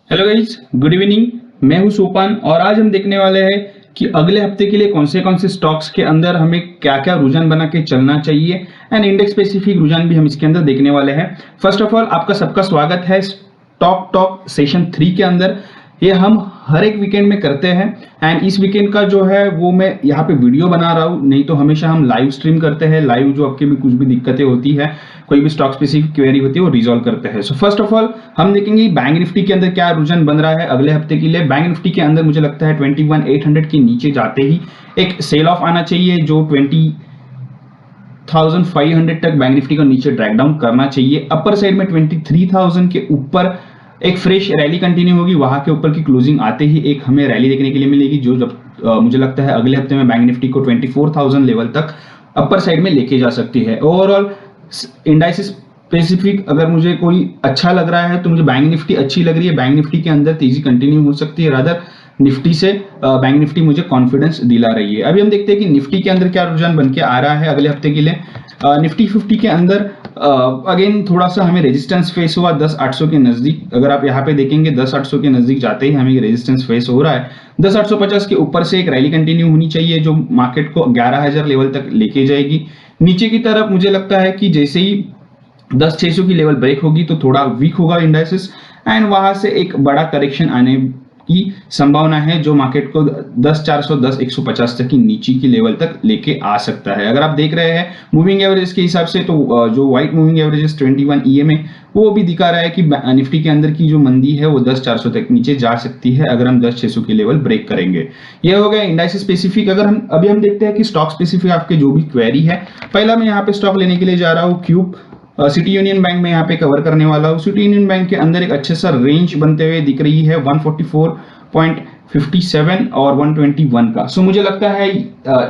Hello guys, good evening. मैं हूं सोपान और आज हम देखने वाले हैं कि अगले हफ्ते के लिए कौन से स्टॉक्स के अंदर हमें क्या क्या रुझान बना के चलना चाहिए एंड इंडेक्स स्पेसिफिक रुझान भी हम इसके अंदर देखने वाले हैं। फर्स्ट ऑफ ऑल आपका सबका स्वागत है स्टॉक टॉक सेशन 3 के अंदर। ये हम हर एक वीकेंड में करते हैं एंड इस वीकेंड का जो है वो मैं यहाँ पे वीडियो बना रहा हूँ, नहीं तो हमेशा हम लाइव स्ट्रीम करते हैं। लाइव जो आपके भी कुछ भी दिक्कतें होती है, कोई भी स्टॉक स्पेसिफिक क्वेरी होती है, वो रिजॉल्व करते हैं। सो फर्स्ट ऑफ ऑल हम देखेंगे बैंक निफ्टी के अंदर क्या रुझान बन रहा है अगले हफ्ते के लिए। बैंक निफ्टी के अंदर मुझे लगता है 21,800 के नीचे जाते ही एक सेल ऑफ आना चाहिए, जो 20,500 तक बैंक निफ्टी को नीचे ड्रैग डाउन करना चाहिए। अपर साइड में 23,000 के ऊपर एक फ्रेश रैली कंटिन्यू होगी, वहां के ऊपर की क्लोजिंग आते ही एक हमें रैली देखने के लिए मिलेगी, जो जब मुझे लगता है अगले हफ्ते में बैंक निफ्टी को 24,000 लेवल तक अपर साइड में लेके जा सकती है। ओवरऑल इंडाइसिस स्पेसिफिक अगर मुझे कोई अच्छा लग रहा है तो मुझे बैंक निफ्टी अच्छी लग रही है। बैंक निफ्टी के अंदर तेजी कंटिन्यू हो सकती है, रादर निफ्टी से बैंक निफ्टी मुझे कॉन्फिडेंस दिला रही है। अभी हम देखते हैं कि निफ्टी के अंदर क्या रुझान बन के आ रहा है अगले हफ्ते के लिए। निफ्टी 50 के अंदर अगेन थोड़ा सा हमें रेजिस्टेंस फेस हुआ 10,800 के नजदीक। अगर आप यहाँ पे देखेंगे 10,800 के नजदीक जाते ही हमें रेजिस्टेंस फेस हो रहा है। 10,850 के ऊपर से एक रैली कंटिन्यू होनी चाहिए, जो मार्केट को 11,000 लेवल तक लेके जाएगी। नीचे की तरफ मुझे लगता है कि जैसे ही 10,600 की लेवल ब्रेक होगी तो थोड़ा वीक होगा इंडाइसिस एंड वहां से एक बड़ा करेक्शन आने की संभावना है, जो मार्केट को 10,400 10,150 तक की नीचे की लेवल तक लेके आ सकता है। अगर आप देख रहे हैं मूविंग एवरेज के हिसाब से, तो जो व्हाइट मूविंग एवरेज 21 EMA वो भी दिखा रहा है कि निफ्टी के अंदर की जो मंदी है वो 10,400 तक नीचे जा सकती है अगर हम 10,600 की लेवल ब्रेक करेंगे। ये हो गया इंडाइसिस स्पेसिफिक। अगर हम देखते हैं कि स्टॉक स्पेसिफिक आपके जो भी क्वेरी है, पहला मैं यहाँ पे स्टॉक लेने के लिए जा रहा हूँ क्यूब। सिटी यूनियन बैंक में यहाँ पे कवर करने वाला हूँ। सिटी यूनियन बैंक के अंदर एक अच्छे सा रेंज बनते हुए दिख रही है 144.57 और 121 का। सो मुझे लगता है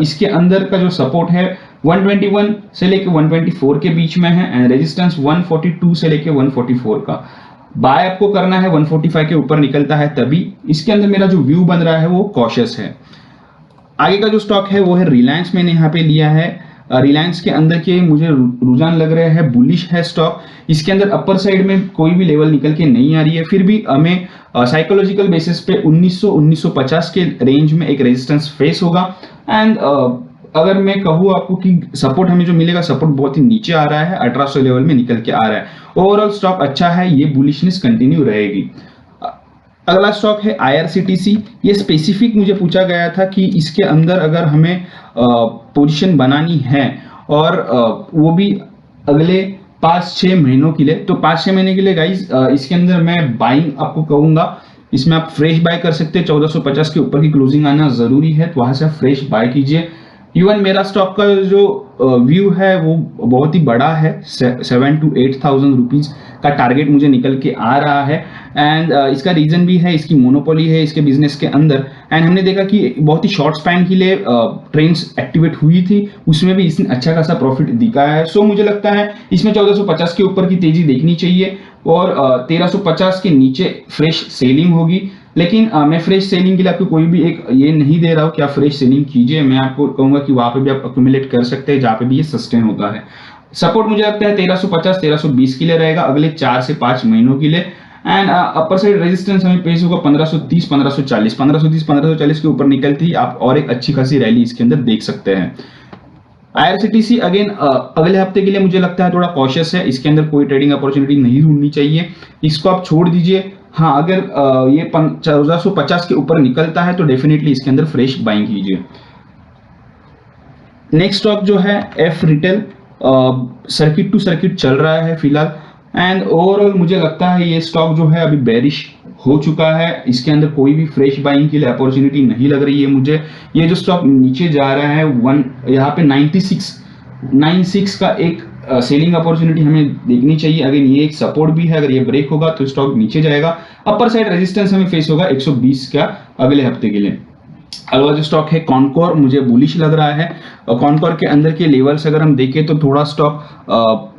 इसके अंदर का जो सपोर्ट है 121 से लेके 124 के बीच में है एंड रेजिस्टेंस 142 से लेके 144 का। बाय आपको करना है 145 के ऊपर निकलता है तभी। इसके अंदर मेरा जो व्यू बन रहा है वो कॉशियस है। आगे का जो स्टॉक है वो है रिलायंस। मैंने यहाँ पे लिया है। रिलायंस के अंदर के मुझे रुझान लग रहे हैं बुलिश है स्टॉक। इसके अंदर अपर साइड में कोई भी लेवल निकल के नहीं आ रही है, फिर भी हमें साइकोलॉजिकल बेसिस पे 1900-1950 के रेंज में एक रेजिस्टेंस फेस होगा एंड अगर मैं कहूँ आपको कि सपोर्ट हमें जो मिलेगा, सपोर्ट बहुत ही नीचे आ रहा है, 1800 लेवल में निकल के आ रहा है। ओवरऑल स्टॉक अच्छा है, ये बुलिशनेस कंटिन्यू रहेगी। अगला स्टॉक है IRCTC। ये स्पेसिफिक मुझे पूछा गया था कि इसके अंदर अगर हमें पोजीशन बनानी है और वो भी अगले 5-6 महीनों के लिए, तो 5-6 महीने के लिए गाइज इसके अंदर मैं बाइंग आपको कहूंगा। इसमें आप फ्रेश बाय कर सकते हैं। 1450 के ऊपर की क्लोजिंग आना जरूरी है, तो वहां से आप फ्रेश बाय कीजिए। इवन मेरा स्टॉक का जो व्यू है वो बहुत ही बड़ा है, 7,000 to 8,000 रुपीज का टारगेट मुझे निकल के आ रहा है एंड इसका रीजन भी है, इसकी मोनोपोली है इसके बिजनेस के अंदर एंड हमने देखा कि बहुत ही शॉर्ट स्पैन के लिए ट्रेंड्स एक्टिवेट हुई थी, उसमें भी इसने अच्छा खासा प्रॉफिट दिखाया है। सो मुझे लगता है इसमें 1450 के ऊपर की तेजी देखनी चाहिए और 1350 के नीचे फ्रेश सेलिंग होगी। लेकिन मैं फ्रेश सेलिंग के लिए आपको कोई भी एक ये नहीं दे रहा हूँ कि आप फ्रेश सेलिंग कीजिए। मैं आपको कहूंगा कि वहां पे भी आप अक्यूमुलेट कर सकते हैं जहां पे भी ये सस्टेन होता है। सपोर्ट मुझे लगता है 1350-1320 के लिए रहेगा अगले 4 से 5 महीनों के लिए एंड अपर साइड रेजिस्टेंस हमें पेश होगा 1530-1540। 1530-1540 के ऊपर निकलती ही आप और एक अच्छी खासी रैली इसके अंदर देख सकते हैं। IRCTC अगेन अगले हफ्ते के लिए मुझे लगता है थोड़ा कॉशियस है, इसके अंदर कोई ट्रेडिंग अपॉर्चुनिटी नहीं ढूंढनी चाहिए, इसको आप छोड़ दीजिए। हाँ, अगर ये 1450 के ऊपर निकलता है तो डेफिनेटली इसके अंदर फ्रेश बाइंग कीजिए। नेक्स्ट स्टॉक जो है F retail, circuit to circuit चल रहा है फिलहाल एंड ओवरऑल मुझे लगता है ये स्टॉक जो है अभी बेरिश हो चुका है। इसके अंदर कोई भी फ्रेश बाइंग के लिए अपॉर्चुनिटी नहीं लग रही है मुझे। ये जो स्टॉक नीचे जा रहा है यहाँ पे 96 का एक सेलिंग अपॉर्चुनिटी हमें देखनी चाहिए। अगर ये एक सपोर्ट भी है, अगर ये ब्रेक होगा तो स्टॉक नीचे जाएगा। अपर साइड रेजिस्टेंस हमें फेस होगा 120 का अगले हफ्ते के लिए। अगला जो स्टॉक है कॉनकोर, मुझे बुलिश लग रहा है। कॉनकोर के अंदर के लेवल्स अगर हम देखें तो थोड़ा स्टॉक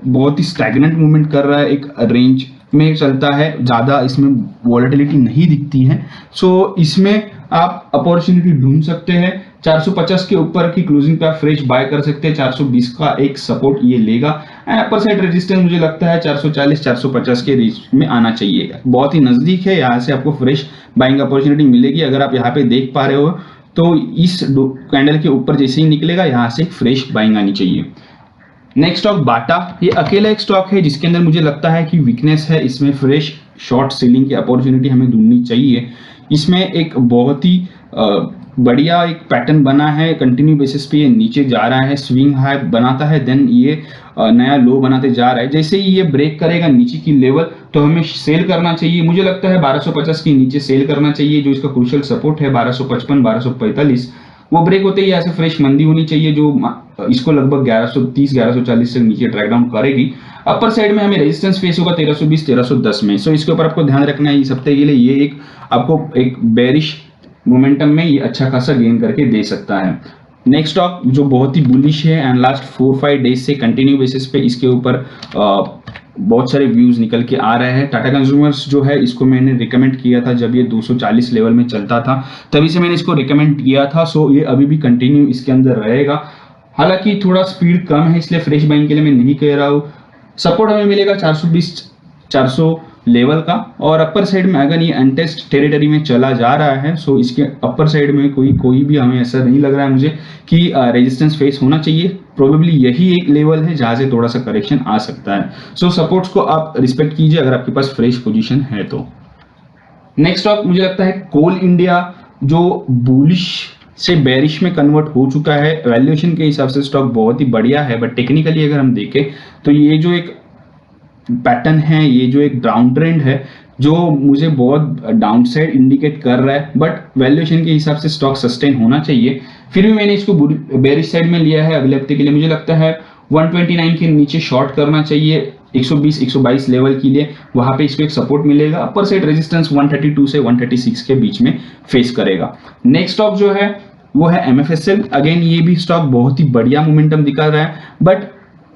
बहुत ही स्टैग्नेंट मूवमेंट कर रहा है, एक रेंज में चलता है, ज्यादा इसमें वॉलेटिलिटी नहीं दिखती है। सो इसमें आप अपॉर्चुनिटी ढूंढ सकते हैं 450 के ऊपर की क्लोजिंग पे आप फ्रेश बाय कर सकते हैं। 420 का एक सपोर्ट ये लेगा एंड अपर साइड रेजिस्टेंस मुझे लगता है 440 450 के रेंज में आना चाहिए। बहुत ही नजदीक है, यहाँ से आपको फ्रेश बाइंग अपॉर्चुनिटी मिलेगी। अगर आप यहाँ पे देख पा रहे हो तो इस कैंडल के ऊपर जैसे ही निकलेगा यहाँ से एक फ्रेश बाइंग आनी चाहिए। नेक्स्ट स्टॉक बाटा, ये अकेला एक स्टॉक है जिसके अंदर मुझे लगता है कि वीकनेस है। इसमें फ्रेश शॉर्ट सेलिंग की अपॉर्चुनिटी हमें ढूंढनी चाहिए। इसमें एक बहुत ही बढ़िया एक पैटर्न बना है, कंटिन्यू बेसिस पे ये नीचे जा रहा है, स्विंग हाई बनाता है, देन ये नया लो बनाते जा रहा है। जैसे ही ये ब्रेक करेगा नीचे की लेवल तो हमें सेल करना चाहिए। मुझे लगता है 1250 के नीचे सेल करना चाहिए। जो इसका क्रूशियल सपोर्ट है 1255 1245, वो ब्रेक होते ही ऐसे फ्रेश मंदी होनी चाहिए जो इसको लगभग 1130 1140 से नीचे ट्रैक डाउन करेगी। अपर साइड में हमें रेजिस्टेंस फेस होगा 1320 1310 में। सो इसके ऊपर आपको ध्यान रखना है इस हफ्ते के लिए। ये एक आपको एक बेरिश मोमेंटम में ये अच्छा खासा गेन करके दे सकता है। नेक्स्ट स्टॉक जो बहुत ही बुलिश है एंड लास्ट 4-5 डेज से कंटिन्यू बेसिस पे इसके ऊपर बहुत सारे व्यूज निकल के आ रहे हैं। टाटा कंज्यूमर्स जो है इसको मैंने रिकमेंड किया था जब ये 240 लेवल में चलता था, तभी से मैंने इसको रिकमेंड किया था। सो ये अभी भी कंटिन्यू इसके अंदर रहेगा। हालांकि थोड़ा स्पीड कम है इसलिए फ्रेश बाइंग के लिए मैं नहीं कह रहा हूँ। सपोर्ट हमें मिलेगा 420 400 लेवल का, और अपर साइड में अगर ये अनटेस्ट टेरिटरी में चला जा रहा है सो इसके अपर साइड में कोई भी हमें ऐसा नहीं लग रहा है मुझे कि रेजिस्टेंस फेस होना चाहिए। प्रोबेबली यही एक लेवल है जहां से थोड़ा सा करेक्शन आ सकता है। सो सपोर्ट्स को आप रिस्पेक्ट कीजिए अगर आपके पास फ्रेश पोजीशन है तो। नेक्स्ट स्टॉक मुझे लगता है कोल इंडिया, जो बुलिश से बेरिश में कन्वर्ट हो चुका है। वैल्यूएशन के हिसाब से स्टॉक बहुत ही बढ़िया है, बट टेक्निकली अगर हम देखें तो ये जो एक पैटर्न है, ये जो एक डाउन ट्रेंड है जो मुझे बहुत डाउन साइड इंडिकेट कर रहा है, बट वैल्यूएशन के हिसाब से स्टॉक सस्टेन होना चाहिए। फिर भी मैंने इसको बेरिश साइड में लिया है अगले हफ्ते के लिए। मुझे लगता है 129 के नीचे शॉर्ट करना चाहिए 120 122 लेवल के लिए, वहां पे इसको एक सपोर्ट मिलेगा। अपर साइड रेजिस्टेंस 132 से 136 के बीच में फेस करेगा। नेक्स्ट स्टॉक जो है वो है MFSL। अगेन ये भी स्टॉक बहुत ही बढ़िया मोमेंटम दिखा रहा है, बट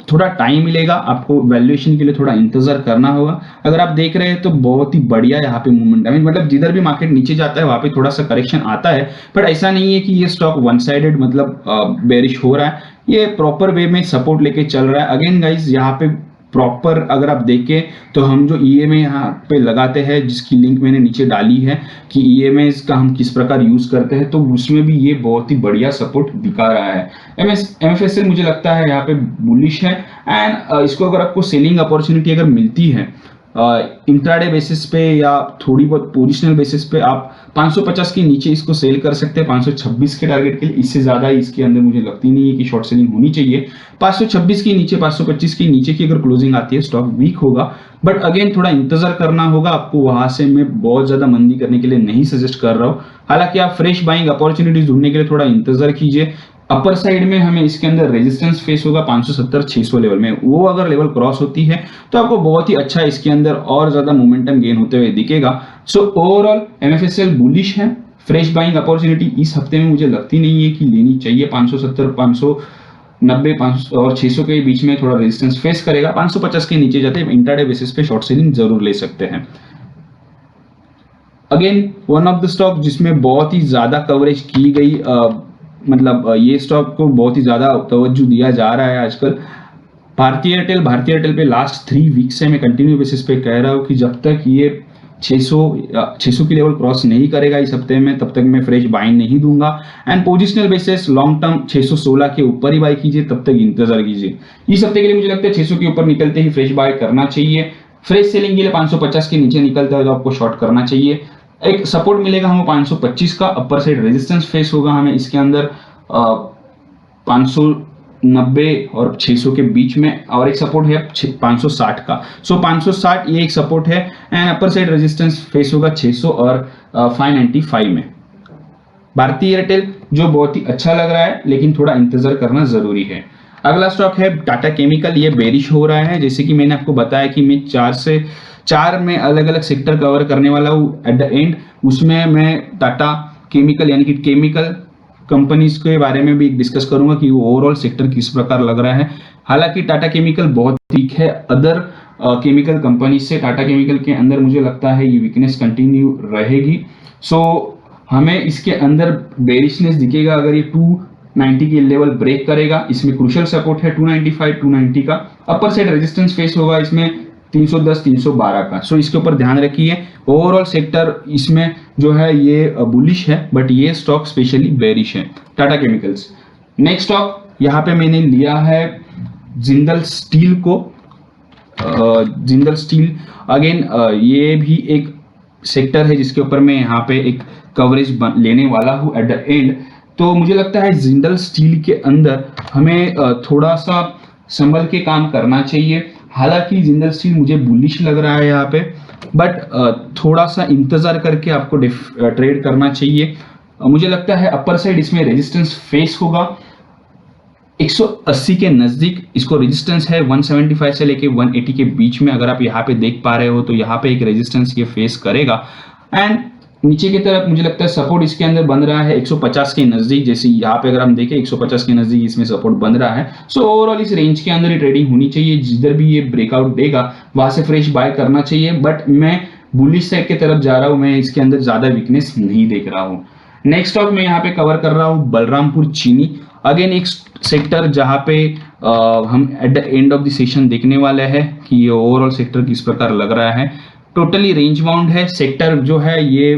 थोड़ा टाइम मिलेगा आपको, वैल्यूएशन के लिए थोड़ा इंतजार करना होगा। अगर आप देख रहे हैं तो बहुत ही बढ़िया यहाँ पे मूवमेंट, मतलब जिधर भी मार्केट नीचे जाता है वहां पे थोड़ा सा करेक्शन आता है, बट ऐसा नहीं है कि ये स्टॉक वन साइडेड मतलब बेरिश हो रहा है। ये प्रॉपर वे में सपोर्ट लेके चल रहा है। अगेन गाइज यहाँ पे प्रॉपर अगर आप देखें तो हम जो EMA यहाँ पे लगाते हैं, जिसकी लिंक मैंने नीचे डाली है कि EMA का हम किस प्रकार यूज करते हैं, तो उसमें भी ये बहुत ही बढ़िया सपोर्ट दिखा रहा है। MFSL मुझे लगता है यहाँ पे बुलिश है एंड इसको अगर आपको सेलिंग अपॉर्चुनिटी अगर मिलती है इंट्राडे बेसिस पे या थोड़ी बहुत पोजिशनल बेसिस पे, आप 550 के नीचे इसको सेल कर सकते हैं 526 के टारगेट के लिए। इससे ज्यादा इसके अंदर मुझे लगती नहीं है कि शॉर्ट सेलिंग होनी चाहिए। 526 के नीचे 525 के नीचे की अगर क्लोजिंग आती है स्टॉक वीक होगा, बट अगेन थोड़ा इंतजार करना होगा आपको। वहां से मैं बहुत ज्यादा मंदी करने के लिए नहीं सजेस्ट कर रहा हूँ। हालांकि आप फ्रेश बाइंग अपॉर्चुनिटीज ढूंढने के लिए थोड़ा इंतजार कीजिए। अपर साइड में हमें इसके अंदर रेजिस्टेंस फेस होगा 570 600 लेवल में, वो अगर लेवल क्रॉस होती है तो आपको बहुत ही अच्छा इसके अंदर और ज्यादा मोमेंटम गेन होते हुए दिखेगा। सो ओवरऑल MFSL बुलिश है। फ्रेश बाइंग अपॉर्चुनिटी इस हफ्ते में मुझे लगती नहीं है कि लेनी चाहिए। 570 590 500 और 600 के बीच में थोड़ा रेजिस्टेंस फेस करेगा। 550 के नीचे जाते इंट्राडे बेसिस पे शॉर्ट सेलिंग जरूर ले सकते हैं। Again one of the stock जिसमें बहुत ही ज्यादा कवरेज की गई, मतलब ये स्टॉक को बहुत ही ज्यादा तवज्जो दिया जा रहा है आजकल, भारतीय एयरटेल पे लास्ट 3 वीक से मैं कंटिन्यू बेसिस पे कह रहा हूँ कि जब तक ये 600 की लेवल क्रॉस नहीं करेगा इस हफ्ते में, तब तक मैं फ्रेश बाइंग नहीं दूंगा। And positional basis long term 616 के ऊपर ही बाय कीजिए, तब तक इंतजार कीजिए। इस हफ्ते के लिए मुझे लगता है 600 के ऊपर निकलते ही फ्रेश बाय करना चाहिए। फ्रेश सेलिंग के लिए 550 के नीचे निकलता है तो आपको शॉर्ट करना चाहिए। एक सपोर्ट मिलेगा हमें 525 का, अपर साइड रेजिस्टेंस फेस होगा हमें इसके अंदर 590 और 600 के बीच में, और एक सपोर्ट है 560 का। सो 560 ये एक सपोर्ट है and upper side resistance face होगा 600 और 595 में। भारतीय एयरटेल जो बहुत ही अच्छा लग रहा है लेकिन थोड़ा इंतजार करना जरूरी है। अगला स्टॉक है टाटा केमिकल। ये बेरिश हो रहा है, जैसे कि मैंने आपको बताया कि मैं 4 में अलग अलग सेक्टर कवर करने वाला हूँ एट द एंड। उसमें मैं टाटा केमिकल यानी कि केमिकल कंपनीज के बारे में भी डिस्कस करूंगा कि ओवरऑल सेक्टर किस प्रकार लग रहा है। हालांकि टाटा केमिकल बहुत वीक है अदर केमिकल कंपनी से। टाटा केमिकल के अंदर मुझे लगता है ये वीकनेस कंटिन्यू रहेगी। सो हमें इसके अंदर बेरिशनेस दिखेगा अगर ये 290 के लेवल ब्रेक करेगा। इसमें क्रूशियल सपोर्ट है 295 290 का। अपर साइड रेजिस्टेंस फेस होगा इसमें 310 312 का। सो इसके ऊपर ध्यान रखिए। ओवरऑल सेक्टर इसमें जो है ये बुलिश है, बट ये स्टॉक स्पेशली बेरिश है। टाटा केमिकल्स। नेक्स्ट स्टॉक यहाँ पे मैंने लिया है जिंदल स्टील को। जिंदल स्टील अगेन ये भी एक सेक्टर है जिसके ऊपर मैं यहाँ पे एक कवरेज लेने वाला हूँ एट द एंड। तो मुझे लगता है जिंदल स्टील के अंदर हमें थोड़ा सा संभल के काम करना चाहिए। हालांकि जिंदल स्टील मुझे बुलिश लग रहा है यहाँ पे, बट थोड़ा सा इंतजार करके आपको ट्रेड करना चाहिए। मुझे लगता है अपर साइड इसमें रेजिस्टेंस फेस होगा 180 के नजदीक। इसको रेजिस्टेंस है 175 से लेके 180 के बीच में। अगर आप यहाँ पे देख पा रहे हो तो यहाँ पे एक रेजिस्टेंस ये फेस करेगा। एंड नीचे की तरफ मुझे लगता है सपोर्ट इसके अंदर बन रहा है 150 के नजदीक। जैसे यहाँ पे अगर हम देखें 150 के नजदीक इसमें सपोर्ट बन रहा है। सो ओवरऑल इस रेंज के अंदर ही ट्रेडिंग होनी चाहिए। जिधर भी ये ब्रेकआउट देगा वहां से फ्रेश बाय करना चाहिए। बट मैं बुलिश साइड की तरफ जा रहा हूं, मैं इसके अंदर ज्यादा वीकनेस नहीं देख रहा हूं। नेक्स्ट स्टॉक मैं यहाँ पे कवर कर रहा हूँ बलरामपुर चीनी। अगेन एक सेक्टर जहां पे हम at the end of the session देखने वाले हैं कि ये ओवरऑल सेक्टर किस प्रकार लग रहा है। टोटली रेंज बाउंड है सेक्टर जो है ये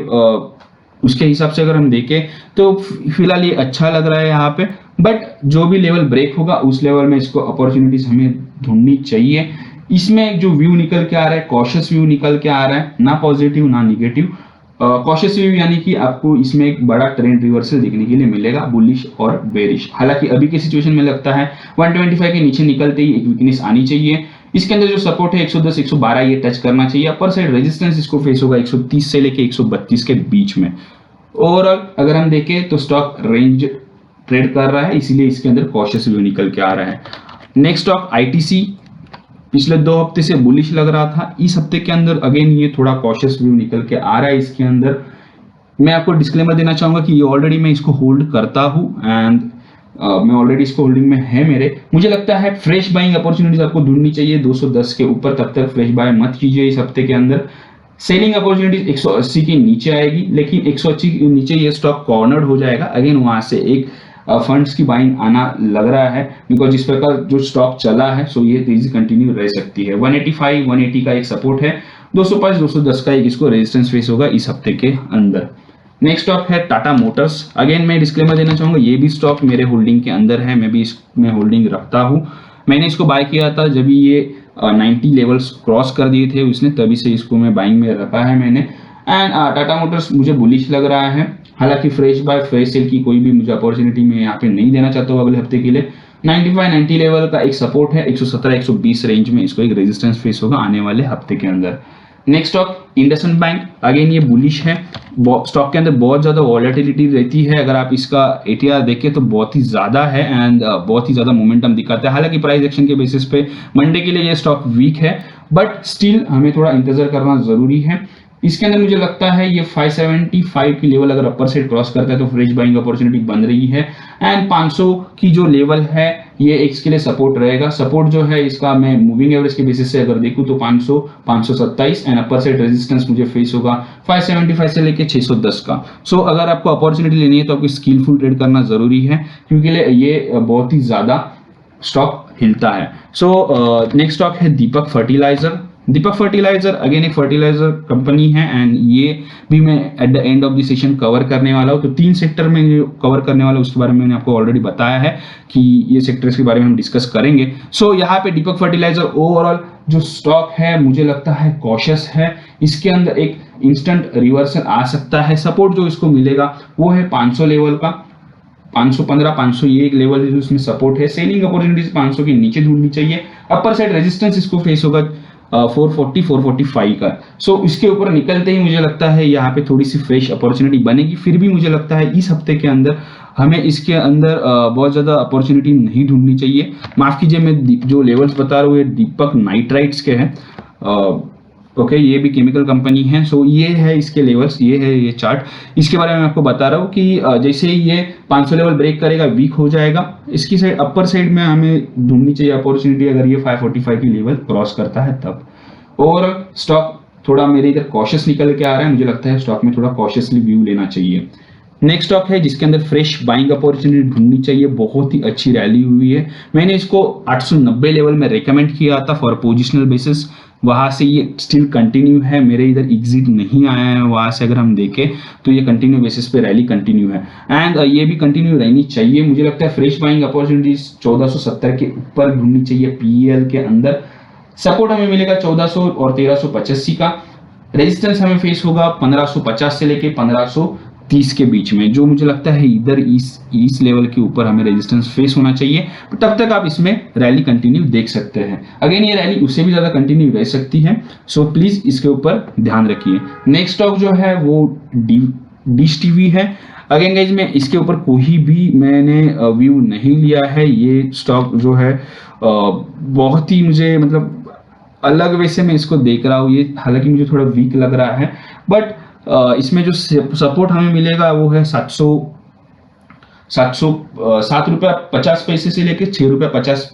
उसके हिसाब से अगर हम देखें तो फिलहाल ये अच्छा लग रहा है यहाँ पे। बट जो भी लेवल ब्रेक होगा उस लेवल में इसको अपॉर्चुनिटीज हमें ढूंढनी चाहिए। इसमें जो व्यू निकल के आ रहा है कॉशियस व्यू निकल के आ रहा है, ना पॉजिटिव ना निगेटिव। कॉशियस व्यू यानी कि आपको इसमें एक बड़ा ट्रेंड रिवर्सल देखने के लिए मिलेगा बुलिश और बेरिश। हालांकि अभी की सिचुएशन में लगता है 125 के नीचे निकलते ही एक वीकनेस आनी चाहिए। इसके अंदर जो सपोर्ट है 110 112 ये टच करना चाहिए। अपर साइड रेजिस्टेंस इसको फेस होगा 130 से लेके 132 के बीच में। ओवरऑल अगर हम देखें तो स्टॉक रेंज ट्रेड कर रहा है, इसीलिए इसके अंदर कॉशियस व्यू निकल के आ रहा है। नेक्स्ट स्टॉक आईटीसी पिछले 2 हफ्ते से बुलिश लग रहा था। इस हफ्ते के अंदर अगेन ये थोड़ा कॉशियस व्यू निकल के आ रहा है। इसके अंदर मैं आपको डिस्क्लेमर देना चाहूंगा कि ये ऑलरेडी मैं इसको होल्ड करता हूं एंड मैं ऑलरेडी इसको होल्डिंग में है मेरे। मुझे लगता है फ्रेश बाइंग अपॉर्चुनिटीज आपको ढूंढनी चाहिए 210 के ऊपर। तब तक फ्रेश बाय मत कीजिए इस हफ्ते के अंदर। सेलिंग अपॉर्चुनिटीज 180 के नीचे आएगी, लेकिन 180 के नीचे ये स्टॉक कॉर्नर्ड हो जाएगा। अगेन वहां से एक फंड्स की बाइंग आना लग रहा है, बिकॉज जिस प्रकार जो स्टॉक चला है सो ये तेजी कंटिन्यू रह सकती है। 185 180 का एक सपोर्ट है, 205 210 का एक इसको रेजिस्टेंस फेस होगा इस हफ्ते के अंदर। नेक्स्ट स्टॉक है टाटा मोटर्स। अगेन मैं डिस्क्लेमर देना चाहूंगा ये भी स्टॉक मेरे होल्डिंग के अंदर है, मैं भी इसमें होल्डिंग रखता हूं। मैंने इसको बाय किया था जब ये 90 लेवल्स क्रॉस कर दिए थे उसने, तभी से इसको मैं बाइंग में रखा है मैंने। एंड टाटा मोटर्स मुझे बुलिश लग रहा है। हालांकि फ्रेश बाय फ्रेश सेल की कोई भी मुझे अपॉर्चुनिटी मैं यहाँ पे नहीं देना चाहता हूँ अगले हफ्ते के लिए। 95 90 लेवल का एक सपोर्ट है, 117 120 रेंज में इसको एक रेजिस्टेंस फेस होगा आने वाले हफ्ते के अंदर। Next stock IndusInd bank. Again ये बुलिश है। स्टॉक के अंदर बहुत ज्यादा वॉलेटिलिटी रहती है। अगर आप इसका एटीआर देखें तो बहुत ही ज्यादा है एंड बहुत ही ज्यादा मोमेंटम दिखाता है। हालांकि प्राइस एक्शन के बेसिस पे मंडे के लिए ये स्टॉक वीक है, बट स्टिल हमें थोड़ा इंतजार करना जरूरी है। इसके अंदर मुझे लगता है ये 575 की लेवल अगर अपर साइड क्रॉस करता है तो फ्रेश बाइंग अपॉर्चुनिटी बन रही है। एंड 500 की जो लेवल है ये इसके लिए सपोर्ट रहेगा। सपोर्ट जो है इसका मैं मूविंग एवरेज के बेसिस से अगर देखूं तो 500 527 एंड अपर साइड रेजिस्टेंस मुझे फेस होगा 575 से लेके 610 का। सो अगर आपको अपॉर्चुनिटी लेनी है तो आपको स्किलफुल ट्रेड करना जरूरी है, क्योंकि ये बहुत ही ज्यादा स्टॉक हिलता है। सो नेक्स्ट स्टॉक है दीपक फर्टिलाइजर। दीपक फर्टिलाइजर अगेन एक फर्टिलाइजर कंपनी है एंड ये भी मैं at the end of the session cover करने वाला हूँ। तो 3 सेक्टर में जो कवर करने वाला हूँ उसके बारे में मैंने आपको ऑलरेडी बताया है कि ये सेक्टर्स के बारे में हम डिस्कस करेंगे। सो यहाँ पे दीपक फर्टिलाइजर ओवरऑल जो स्टॉक है मुझे लगता है कॉशियस है। इसके अंदर एक इंस्टेंट रिवर्सल आ सकता है। सपोर्ट जो इसको मिलेगा वो है 500 लेवल का, 515 500 ये एक लेवल है जो इसमें सपोर्ट है। सेलिंग अपॉर्चुनिटीज 500 के नीचे ढूंढनी चाहिए। अपर साइड रेजिस्टेंस इसको फेस होगा 440 445 का। सो इसके ऊपर निकलते ही मुझे लगता है यहाँ पे थोड़ी सी फ्रेश अपॉर्चुनिटी बनेगी। फिर भी मुझे लगता है इस हफ्ते के अंदर हमें इसके अंदर बहुत ज्यादा अपॉर्चुनिटी नहीं ढूंढनी चाहिए। माफ कीजिए, मैं जो लेवल्स बता रहा हूँ ये दीपक नाइट्राइट्स के हैं। ओके, ये भी केमिकल कंपनी है। सो ये है इसके लेवल्स, ये है ये चार्ट। इसके बारे में मैं आपको बता रहा हूँ कि जैसे ही ये 500 लेवल ब्रेक करेगा वीक हो जाएगा। इसकी साइड अपर साइड में हमें ढूंढनी चाहिए अपॉर्चुनिटी अगर ये 545 की लेवल क्रॉस करता है तब। और स्टॉक थोड़ा मेरे इधर कॉशियस निकल के आ रहा है, मुझे लगता है स्टॉक में थोड़ा कॉशियसली व्यू लेना चाहिए। नेक्स्ट स्टॉक है जिसके अंदर फ्रेश बाइंग अपॉर्चुनिटी ढूंढनी चाहिए, बहुत ही अच्छी रैली हुई है, मैंने इसको 890 लेवल में रेकमेंड किया था फॉर पोजिशनल बेसिस, वहां से ये स्टिल कंटिन्यू है, मेरे इधर एग्जिट नहीं आया है वहां से, अगर हम देखें तो ये कंटिन्यू बेसिस पे रैली कंटिन्यू है एंड ये भी कंटिन्यू रहनी चाहिए। मुझे लगता है फ्रेश बाइंग अपॉर्चुनिटीज 1470 के ऊपर ढूंढनी चाहिए पीएल के अंदर, सपोर्ट हमें मिलेगा 1400 और 1385 का, रेजिस्टेंस हमें फेस होगा 1550 से लेके 1530 के बीच में, जो मुझे लगता है इधर इस लेवल के ऊपर हमें रेजिस्टेंस फेस होना चाहिए, तब तक आप इसमें रैली कंटिन्यू देख सकते हैं। अगेन ये रैली उससे भी ज्यादा कंटिन्यू रह सकती है, सो प्लीज इसके ऊपर ध्यान रखिए। नेक्स्ट स्टॉक जो है वो डिश टीवी है। अगेन गाइज मैं इसके ऊपर कोई भी मैंने व्यू नहीं लिया है, ये स्टॉक जो है बहुत ही मुझे मतलब अलग वे से मैं इसको देख रहा हूँ, ये हालांकि मुझे थोड़ा वीक लग रहा है, बट इसमें जो सपोर्ट हमें मिलेगा वो है 7 रुपया 50 पैसे से लेके 6 रुपया 50,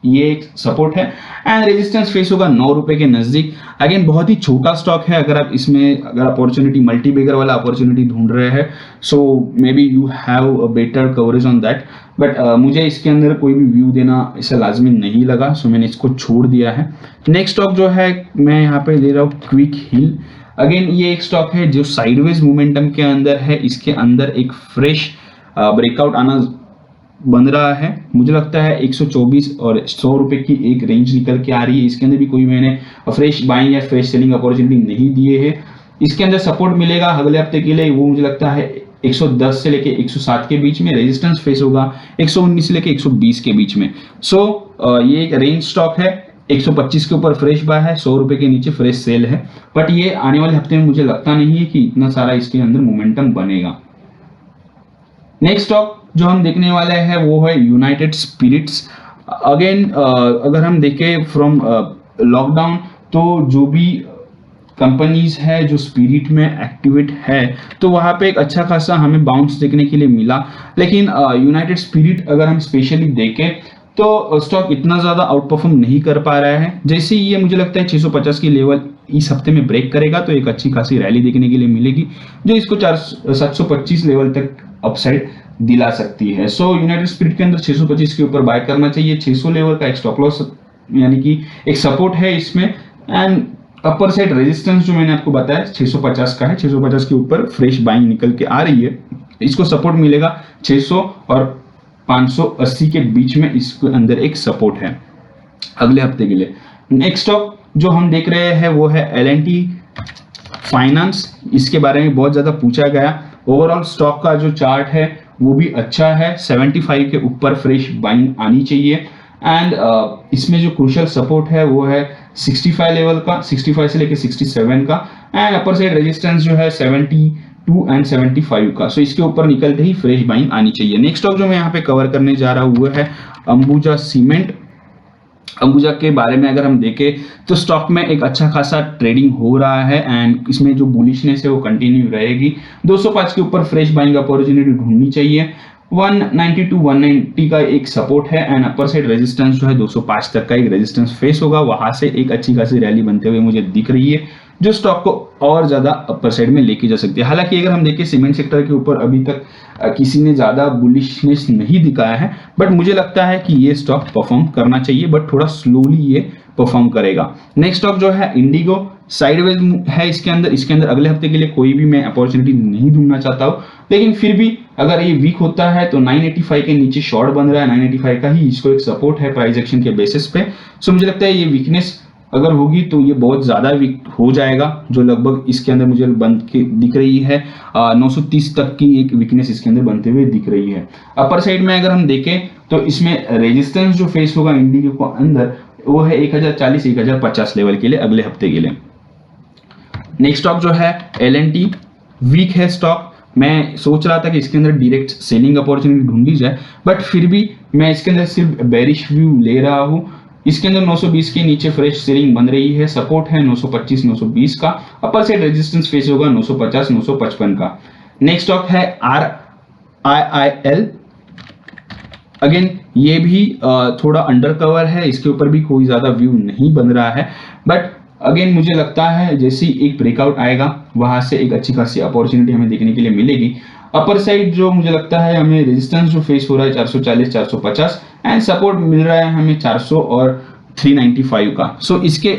ये एक सपोर्ट है एंड रेजिस्टेंस फेस होगा 9 रुपए के नजदीक। अगेन बहुत ही छोटा स्टॉक है, अगर आप इसमें अगर अपॉर्चुनिटी मल्टी बेगर वाला अपॉर्चुनिटी ढूंढ रहे हैं, so maybe you have a better coverage on that, but मुझे इसके अंदर कोई भी व्यू देना ऐसा लाजमी नहीं लगा, सो मैंने इसको छोड़ दिया है। नेक्स्ट स्टॉक जो है मैं यहाँ पे दे रहा हूँ क्विक हिल। अगेन ये एक स्टॉक है जो साइडवेज मोमेंटम के अंदर है, इसके अंदर एक फ्रेश ब्रेकआउट आना बन रहा है, मुझे लगता है 124 और 100 रुपए की एक रेंज निकल के आ रही है, इसके अंदर भी कोई मैंने फ्रेश बाइंग या फ्रेश सेलिंग अपॉर्चुनिटी नहीं दिए है। इसके अंदर सपोर्ट मिलेगा अगले हफ्ते के लिए, वो मुझे लगता है 110 से लेके 107 के बीच में, रेजिस्टेंस फेस होगा 119 से लेके 120 के बीच में। सो ये एक रेंज स्टॉक है, 125 के ऊपर फ्रेश बाय है, 100 रुपए के नीचे फ्रेश सेल है, बट ये आने वाले हफ्ते में मुझे लगता नहीं है कि इतना सारा इसके अंदर मोमेंटम बनेगा। नेक्स्ट स्टॉक जो हम देखने वाले हैं वो है यूनाइटेड स्पिरिट्स। अगेन अगर हम देखें फ्रॉम लॉकडाउन, तो जो भी कंपनीज है जो स्पिरिट में एक्टिवेट है, तो वहां पे एक अच्छा खासा हमें बाउंस देखने के लिए मिला, लेकिन यूनाइटेड स्पिरिट अगर हम स्पेशली देखें तो स्टॉक इतना ज्यादा आउट परफॉर्म नहीं कर पा रहा है। जैसे ये मुझे लगता है 650 की लेवल इस हफ्ते में ब्रेक करेगा तो एक अच्छी खासी रैली देखने के लिए मिलेगी, जो इसको 725 लेवल तक अपसाइड दिला सकती है। सो यूनाइटेड स्पिरिट के अंदर 625 के ऊपर बाय करना चाहिए, 600 लेवल का एक स्टॉप लॉस यानी कि एक सपोर्ट है इसमें, एंड अपर साइड रेजिस्टेंस जो मैंने आपको बताया 650 का है, 650 के ऊपर फ्रेश बाइंग निकल के आ रही है, इसको सपोर्ट मिलेगा 600 और 580 के बीच में, इसके अंदर एक सपोर्ट है अगले हफ्ते के लिए। नेक्स्ट स्टॉक जो हम देख रहे हैं वो है L&T फाइनेंस, इसके बारे में बहुत ज्यादा पूछा गया, ओवरऑल स्टॉक का जो चार्ट है वो भी अच्छा है, 75 के ऊपर फ्रेश बाइंग आनी चाहिए एंड इसमें जो क्रूशियल सपोर्ट है वो है 65 लेवल का, 65 से लेके 67 का, एंड अपर साइड रेजिस्टेंस जो है 72 एंड 75 का, सो इसके ऊपर निकलते ही फ्रेश बाइंग आनी चाहिए। नेक्स्ट स्टॉक जो मैं यहाँ पे कवर करने जा रहा हूँ वो है अंबुजा सीमेंट। अंबुजा के बारे में अगर हम देखें तो स्टॉक में एक अच्छा खासा ट्रेडिंग हो रहा है एंड इसमें जो बुलिशनेस है वो कंटिन्यू रहेगी, 205 के ऊपर फ्रेश बाइंग अपॉर्चुनिटी ढूंढनी चाहिए, 190 टू 190 का एक सपोर्ट है एंड अपर साइड रेजिस्टेंस जो है 205 तक का एक रेजिस्टेंस फेस होगा, वहां से एक अच्छी खासी रैली बनते हुए मुझे दिख रही है, जो स्टॉक को और ज्यादा अपर साइड में लेके जा सकती है। हालांकि अगर हम देखें सीमेंट सेक्टर के ऊपर अभी तक किसी ने ज्यादा बुलिशनेस नहीं दिखाया है, बट मुझे लगता है कि ये स्टॉक परफॉर्म करना चाहिए, बट थोड़ा स्लोली ये परफॉर्म करेगा। नेक्स्ट स्टॉक जो है इंडिगो, साइडवेज है इसके अंदर अगले हफ्ते के लिए कोई भी मैं अपॉर्चुनिटी नहीं ढूंढना चाहता हूँ, लेकिन फिर भी अगर ये वीक होता है तो 985 के नीचे शॉर्ट बन रहा है, 985 का ही इसको एक सपोर्ट है प्राइस एक्शन के बेसिस पे। सो मुझे लगता है ये वीकनेस अगर होगी तो ये बहुत ज्यादा वीक हो जाएगा, जो लगभग इसके अंदर मुझे बन के दिख रही है 930 तक की एक वीकनेस इसके अंदर बनते हुए दिख रही है। अपर साइड में अगर हम देखें तो इसमें रेजिस्टेंस जो फेस होगा इंडिगो को अंदर वो है 1040 1050 लेवल के लिए अगले हफ्ते के लिए। नेक्स्ट स्टॉक जो है L&T, वीक है स्टॉक, मैं सोच रहा था कि इसके अंदर डायरेक्ट सेलिंग अपॉर्चुनिटी ढूंढी जाए, बट फिर भी मैं इसके अंदर सिर्फ बेरिश व्यू ले रहा हूं। इसके अंदर 920 के नीचे फ्रेश सेलिंग बन रही है, सपोर्ट है 925 920 का, अपर साइड रेजिस्टेंस फेस होगा 950 955 का। नेक्स्ट स्टॉक है RIIL, अगेन ये भी थोड़ा अंडर कवर है, इसके ऊपर भी कोई ज्यादा व्यू नहीं बन रहा है, बट अगेन मुझे लगता है जैसे ही एक ब्रेकआउट आएगा वहां से एक अच्छी खासी अपॉर्चुनिटी हमें देखने के लिए मिलेगी। अपर साइड जो मुझे लगता है हमें रेजिस्टेंस जो फेस हो रहा है 440 450 एंड सपोर्ट मिल रहा है हमें 400 और 395 का। सो इसके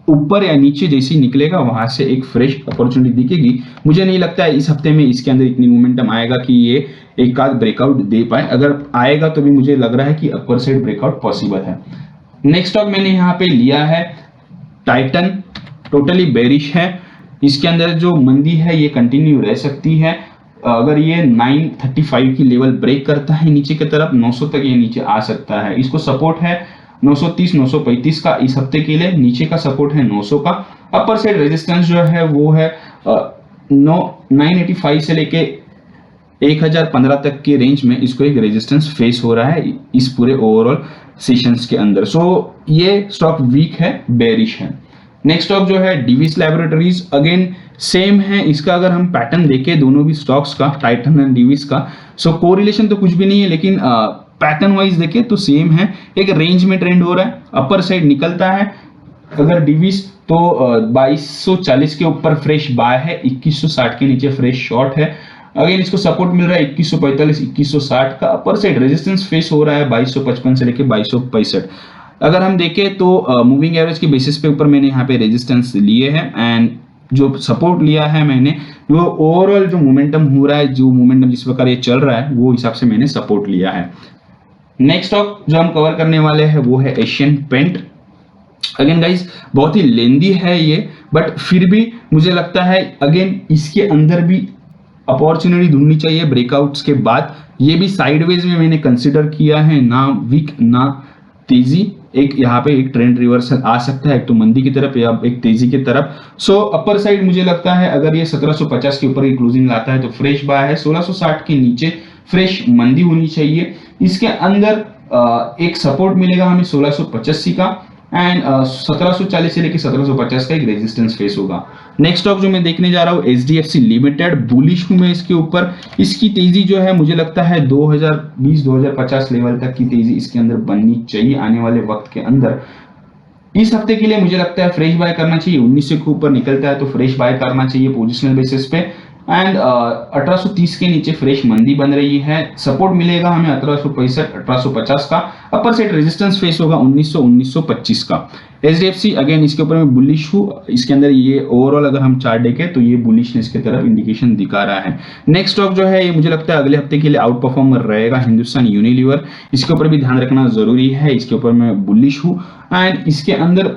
ऊपर या नीचे जैसे ही निकलेगा वहां से एक फ्रेश अपॉर्चुनिटी दिखेगी। मुझे नहीं लगता है इस हफ्ते में इसके अंदर इतनी मोमेंटम आएगा कि ये एक आध ब्रेकआउट दे पाए। अगर आएगा तो भी मुझे लग रहा है कि अपर साइड ब्रेकआउट पॉसिबल है। नेक्स्ट स्टॉक मैंने यहाँ पे लिया है टाइटन, टोटली बेरिश है। इसके अंदर जो मंदी है ये कंटिन्यू रह सकती है। अगर ये 935 की लेवल ब्रेक करता है नीचे की तरफ 900 तक ये नीचे आ सकता है। इसको सपोर्ट है 930 935 का इस हफ्ते के लिए, नीचे का सपोर्ट है 900 का। अपर साइड रेजिस्टेंस जो है वो है 985 से लेके 1015 तक के रेंज में इसको एक रेजिस्टेंस फेस हो रहा है इस पूरे ओवरऑल सेशंस के अंदर। सो ये स्टॉक वीक है, बेरिश है। नेक्स्ट स्टॉक जो है डिविस लैबोरेटरीज, अगेन सेम है। इसका अगर हम पैटर्न देखें दोनों भी स्टॉक्स का, टाइटन एंड डिविस का, सो कोरिलेशन तो कुछ भी नहीं है, लेकिन पैटर्न वाइज देखें तो सेम है। एक रेंज में ट्रेंड हो रहा है, अपर साइड निकलता है अगर डिविस तो 2240 के ऊपर फ्रेश बाय है, 2160 के नीचे फ्रेश शॉर्ट है। अगेन इसको सपोर्ट मिल रहा है 2145 2160 का। अपर साइड रेजिस्टेंस फेस हो रहा है 2255 से लेके 2265। अगर हम देखें तो मूविंग एवरेज के बेसिस पे ऊपर मैंने यहाँ पे रेजिस्टेंस लिए हैं एंड जो सपोर्ट लिया है मैंने, वो ओवरऑल जो मोमेंटम हो रहा है, जो मोमेंटम जिस प्रकार ये चल रहा है वो हिसाब से मैंने सपोर्ट लिया है। नेक्स्ट स्टॉक जो हम कवर करने वाले हैं वो है एशियन पेंट। अगेन गाइज बहुत ही लेंदी है ये, बट फिर भी मुझे लगता है अगेन इसके अंदर भी अपॉर्चुनिटी ढूंढनी चाहिए ब्रेकआउट्स के बाद। ये भी साइडवेज में मैंने कंसिडर किया है, ना वीक ना तेजी। एक यहाँ पे एक ट्रेंड रिवर्सल आ सकता है, एक तो मंदी की तरफ या एक तेजी की तरफ। सो अपर साइड मुझे लगता है अगर ये 1750 के ऊपर की क्लोजिंग लाता है तो फ्रेश बाय है। 1660 के नीचे फ्रेश मंदी होनी चाहिए। इसके अंदर एक सपोर्ट मिलेगा हमें 1685 का एंड 1740 से लेकर 1750 का एक रेजिस्टेंस फेस होगा। नेक्स्ट स्टॉक जो मैं देखने जा रहा हूँ HDFC लिमिटेड, बुलिश हूं मैं इसके ऊपर। इसकी तेजी जो है मुझे लगता है 2020-2050 लेवल तक की तेजी इसके अंदर बननी चाहिए आने वाले वक्त के अंदर। इस हफ्ते के लिए मुझे लगता है फ्रेश बाय करना चाहिए। 1900 के ऊपर निकलता है तो फ्रेश बाय करना चाहिए पोजिशनल बेसिस पे। एंड 1830 के नीचे फ्रेश मंदी बन रही है, सपोर्ट मिलेगा हमें 1865 1850 का। अपर साइड रेजिस्टेंस फेस होगा 1900 1925 का। HDFC अगेन इसके ऊपर मैं बुलिश हूँ। इसके अंदर ये ओवरऑल अगर हम चार्ट देखें तो ये बुलिशनेस की तरफ इंडिकेशन दिखा रहा है। नेक्स्ट स्टॉक जो है ये मुझे लगता है अगले हफ्ते के लिए आउट परफॉर्मर रहेगा, हिंदुस्तान यूनिलीवर। इसके ऊपर भी ध्यान रखना जरूरी है। इसके ऊपर मैं बुलिश हूँ एंड इसके अंदर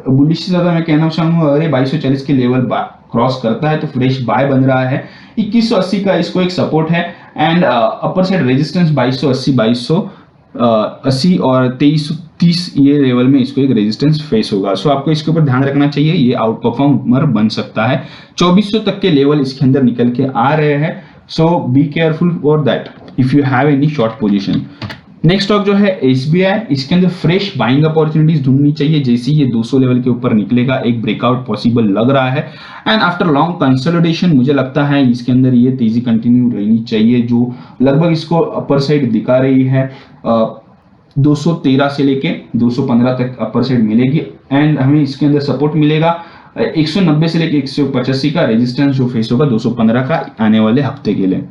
बुलिश से ज्यादा मैं कहना चाहूंगा अगर 2240 के लेवल क्रॉस करता है तो फ्रेश बाय बन रहा है। 2180 का इसको एक सपोर्ट है एंड अपर साइड रेजिस्टेंस 2280 2280 और 2330 ये लेवल में इसको एक रेजिस्टेंस फेस होगा। सो आपको इसके ऊपर ध्यान रखना चाहिए, ये आउट परफॉर्मर बन सकता है। 2400 तक के लेवल इसके अंदर निकल के आ रहे हैं। So be careful for that if you have any short position. Next stock जो है SBI, इसके अंदर फ्रेश बाइंग अपॉर्चुनिटीज ढूंढनी चाहिए। जैसे ये 200 लेवल के ऊपर निकलेगा एक ब्रेकआउट पॉसिबल लग रहा है एंड आफ्टर लॉन्ग कंसोलिडेशन मुझे लगता है इसके अंदर ये तेजी कंटिन्यू रहनी चाहिए जो लगभग इसको अपर साइड दिखा रही है। 213 से लेके 215 तक अपर साइड मिलेगी एंड हमें इसके अंदर सपोर्ट मिलेगा 190 से लेके 185 का। रेजिस्टेंस जो फेस होगा 215 का आने वाले हफ्ते के लिए।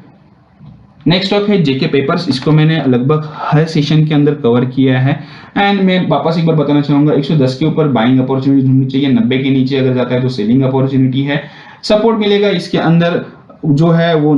नेक्स्ट स्टॉक है JK पेपर्स। इसको मैंने लगभग हर सेशन के अंदर कवर किया है एंड मैं वापस एक बार बताना चाहूंगा 110 के ऊपर बाइंग अपॉर्चुनिटी ढूंढनी चाहिए। 90 के नीचे अगर जाता है तो सेलिंग अपॉर्चुनिटी है। सपोर्ट मिलेगा इसके अंदर जो है वो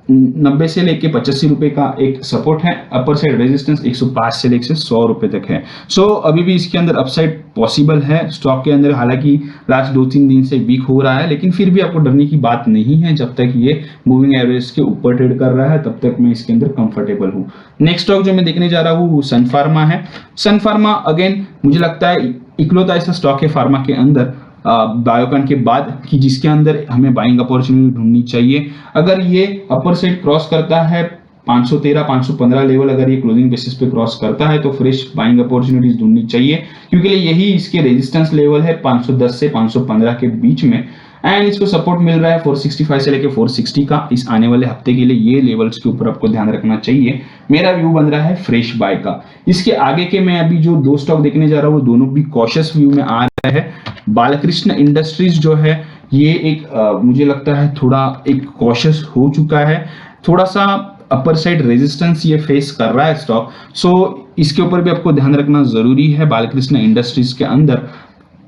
90 से लेके 85 रुपए का एक सपोर्ट है। अपर साइड रेजिस्टेंस 105 से लेके 100 रुपए तक है। सो अभी भी इसके अंदर अपसाइड पॉसिबल है स्टॉक के अंदर। हालांकि लास्ट 2-3 दिन से वीक हो रहा है लेकिन फिर भी आपको डरने की बात नहीं है। जब तक ये मूविंग एवरेज के ऊपर ट्रेड कर रहा है तब तक मैं इसके अंदर कंफर्टेबल हूँ। नेक्स्ट स्टॉक जो मैं देखने जा रहा हूँ वो सन फार्मा है। सन फार्मा अगेन मुझे लगता है इकलौता ऐसा स्टॉक है फार्मा के अंदर बायोकॉन के बाद कि जिसके अंदर हमें बाइंग अपॉर्चुनिटी ढूंढनी चाहिए। अगर ये अपर साइड क्रॉस करता है 513 515 लेवल, अगर ये क्लोजिंग बेसिस पे क्रॉस करता है तो फ्रेश बाइंग अपॉर्चुनिटीज ढूंढनी चाहिए क्योंकि यही इसके रेजिस्टेंस लेवल है 510 से 515 के बीच में एंड इसको सपोर्ट मिल रहा है 465 से लेके 460 का। इस आने वाले हफ्ते के लिए ये लेवल्स के ऊपर आपको ध्यान रखना चाहिए। मेरा व्यू बन रहा है फ्रेश बाय का। इसके आगे के मैं अभी जो 2 स्टॉक देखने जा रहा हूँ वो दोनों भी कॉशियस व्यू में आ रहे हैं। बालकृष्ण इंडस्ट्रीज जो है ये एक मुझे लगता है थोड़ा एक कॉशियस हो चुका है, थोड़ा सा अपर साइड रेजिस्टेंस ये फेस कर रहा है स्टॉक। सो इसके ऊपर भी आपको ध्यान रखना जरूरी है। बालकृष्ण इंडस्ट्रीज के अंदर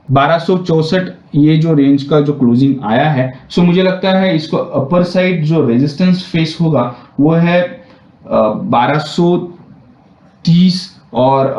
1264 ये जो रेंज का जो क्लोजिंग आया है, सो मुझे लगता है इसको अपर साइड जो रेजिस्टेंस फेस होगा वो है 1230 और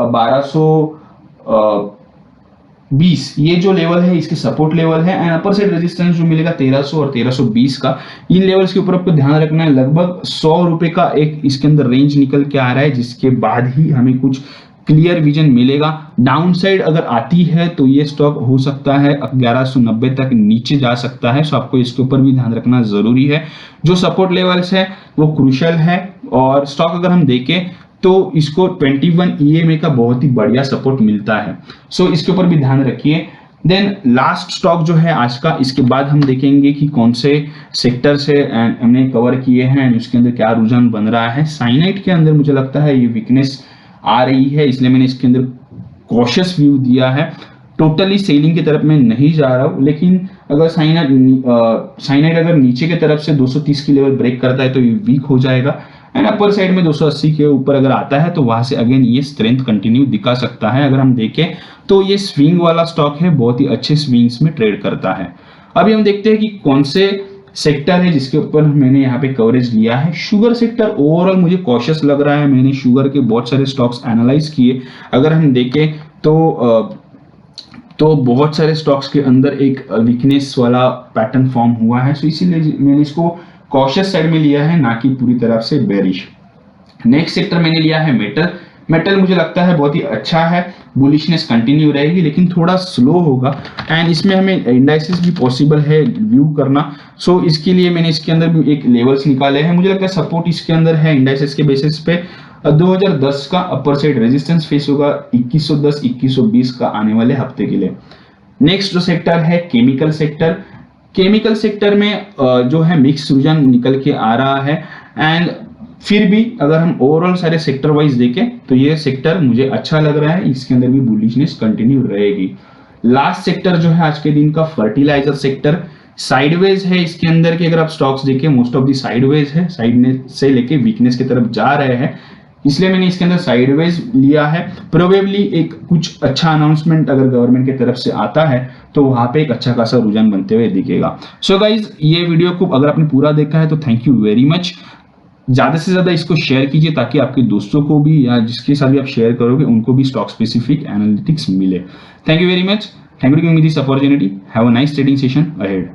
1220, ये जो लेवल है इसके सपोर्ट लेवल है। एंड अपर साइड रेजिस्टेंस जो मिलेगा 1300 और 1320 का, इन लेवल्स के ऊपर आपको ध्यान रखना है। लगभग 100 रुपए का एक इसके अंदर रेंज निकल के आ रहा है, जिसके बाद ही हमें कुछ क्लियर विजन मिलेगा। डाउन साइड अगर आती है तो ये स्टॉक हो सकता है 1190 तक नीचे जा सकता है, सो आपको इसके ऊपर भी ध्यान रखना जरूरी है। जो सपोर्ट लेवल्स है वो क्रूशियल है, और स्टॉक अगर हम देखें तो इसको 21 EMA का बहुत ही बढ़िया सपोर्ट मिलता है, सो इसके ऊपर भी ध्यान रखिए। देन लास्ट स्टॉक जो है आज का, इसके बाद हम देखेंगे कि कौन से सेक्टर से हमने कवर किए हैं एंड उसके अंदर क्या रुझान बन रहा है। साइनाइड के अंदर मुझे लगता है ये वीकनेस आ रही है, इसलिए मैंने इसके अंदर कॉशियस व्यू दिया है। टोटली सेलिंग की तरफ मैं नहीं जा रहा हूं, लेकिन अगर साइनाइड अगर नीचे की तरफ से 230 की लेवल ब्रेक करता है तो ये वीक हो जाएगा, एंड अपर साइड में 280 के ऊपर अगर आता है तो वहां से अगेन ये स्ट्रेंथ कंटिन्यू दिखा सकता है। अगर हम देखें तो ये स्विंग वाला स्टॉक है, बहुत ही अच्छे स्विंग्स में ट्रेड करता है। अभी हम देखते हैं कि कौन से सेक्टर है जिसके ऊपर मैंने यहाँ पे कवरेज लिया है। शुगर सेक्टर ओवरऑल मुझे कॉशियस लग रहा है, मैंने शुगर के बहुत सारे स्टॉक्स एनालाइज किए। अगर हम देखें तो बहुत सारे स्टॉक्स के अंदर एक वीकनेस वाला पैटर्न फॉर्म हुआ है, सो इसीलिए मैंने इसको कॉशियस साइड में लिया है, ना कि पूरी तरफ से बेरिश। नेक्स्ट सेक्टर मैंने लिया है मेटल मुझे लगता है बहुत ही अच्छा है, बुलिशनेस कंटिन्यू रहेगी लेकिन थोड़ा स्लो होगा, एंड इसमें हमें इंडाइसेस भी पॉसिबल है व्यू करना। सो इसके लिए मैंने इसके अंदर भी एक लेवल्स निकाले हैं। मुझे लगता है सपोर्ट इसके अंदर है इंडाइसेस के बेसिस पे 2010 का अपर साइड रेजिस्टेंस फेस होगा 2110 2120 का आने वाले हफ्ते के लिए। नेक्स्ट जो सेक्टर है केमिकल सेक्टर में जो है मिक्स रुझान निकल के आ रहा है, एंड फिर भी अगर हम ओवरऑल सारे सेक्टर वाइज देखें तो ये सेक्टर मुझे अच्छा लग रहा है, इसके अंदर भी बुलिशनेस कंटिन्यू रहेगी। लास्ट सेक्टर जो है आज के दिन का फर्टिलाइजर सेक्टर, साइडवेज है इसके अंदर के। अगर आप स्टॉक्स देखें मोस्ट ऑफ दी साइडवेज है, साइड से लेके वीकनेस की तरफ जा रहे हैं, इसलिए मैंने इसके अंदर साइडवेज लिया है। प्रोबेबली एक कुछ अच्छा अनाउंसमेंट अगर गवर्नमेंट की तरफ से आता है तो वहां पे एक अच्छा खासा रुझान बनते हुए दिखेगा। सो गाइज ये वीडियो को अगर आपने पूरा देखा है तो थैंक यू वेरी मच। ज्यादा से ज्यादा इसको शेयर कीजिए ताकि आपके दोस्तों को भी या जिसके साथ भी आप शेयर करोगे उनको भी स्टॉक स्पेसिफिक एनालिटिक्स मिले। Thank you very much, thank you for giving me this opportunity. Have a nice trading session ahead.